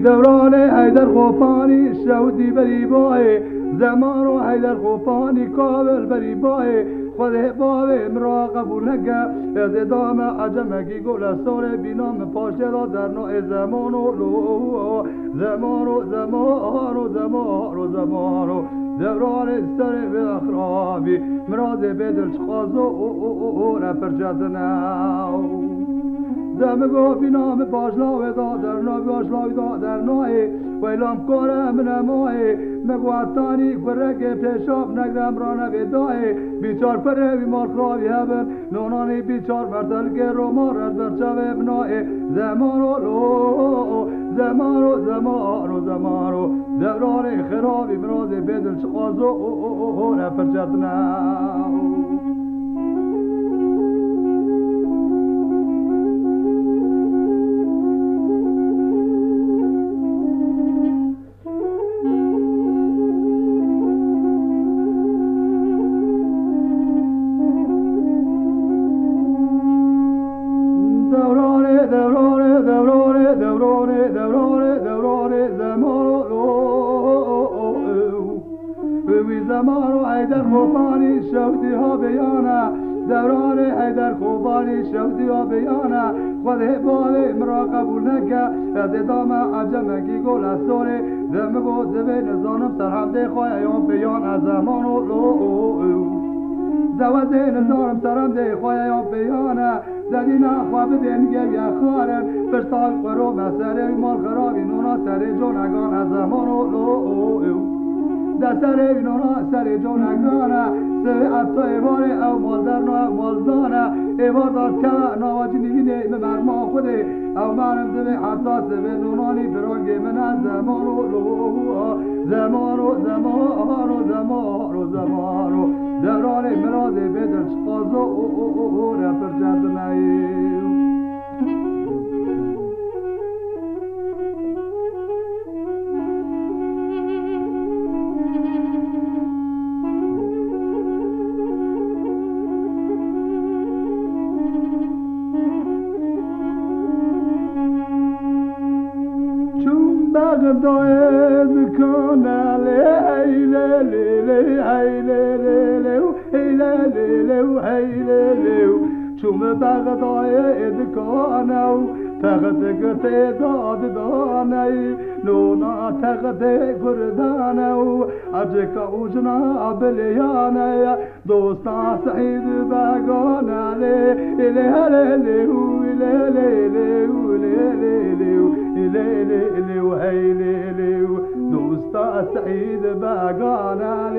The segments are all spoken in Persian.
دوران حیدر خوفانی شودی بری بای زمان و حیدر خوفانی کابل بری بای خود باب امرا قبول نکه از ادام عجمگی گل سال بینام پاشه را در نوع زمان و لو زمان و زمان و زمان و زمان و دوران سر به اخرابی مراد بدل خواز و رپرجدناو زمگو بینام پاشلاوی دا در نوع پاشلاوی دا در نوع ویلام کارم نمای مگواتانی فرق پیشاب نگرم را نویدای بیچار پره بیمار خراوی هبن نونانی بیچار مردل که رو مارد برچوه ابنای زمان و لو زمان و زمان و زمان و دوران خرابی مراز بدل شخواز و رپرچدناو زمان و حیدر خوفانی شودی ها بیانه دوران حیدر خوفانی شودی ها بیانه خود باب امرا قبول نکه از ادام عجمگی گل از سوره دمگو زبه نزانم سرحمده خواهیان بیان از زمان و لو زوازه نزارم سرحمده خواهیان بیانه زدینا خواب دنگه یا خارن فرستای قرو مسره مال خرابی نونا سر جونگان از زمان و لو دستر اینونا سر جونگانه سوی اتو ایوار او مالدر نو مالدانه ایوار داد که نواجی نوینه مرما خوده او منم سوی حساس سوی نونانی برانگه من از زمان و لو زمان و زمان و زمان و زمان و دوران مراز بدر شخاز و رپرچدنائی بغداد كنا ليلة شوم بغداد كنا تغدق تعداد داني نونا تغدق كردانو أجك وجنا بليانا دوستا سعيد باقانا دوستا سعيد باقانا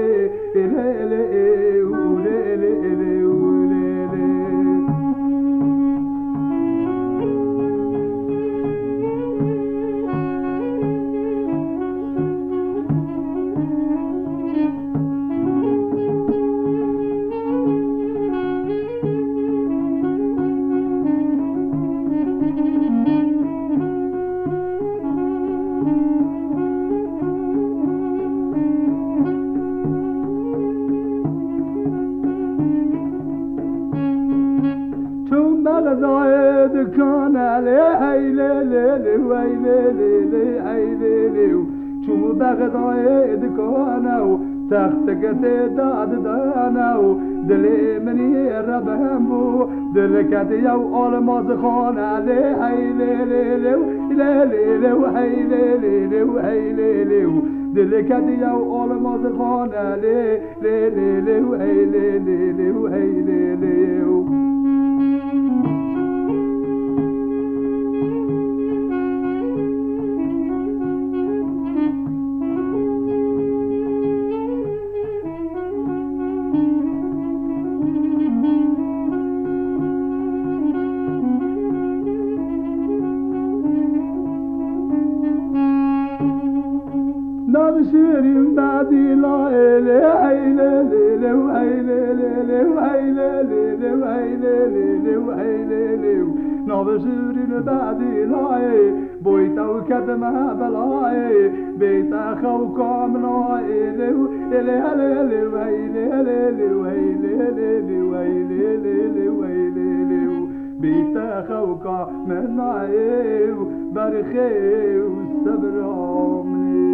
زايد كان ليلة شو بغداد كانوا تختك تداد دانو دلي مني ربهم دل كدي او الماز خان دل كدي او الماز خان نبشرين بعدي لا نبشرين بعدي لا بويتا وكدمها بلاي بيتا خوكا مناي بیت خوکا منایو برخی و صبرامنی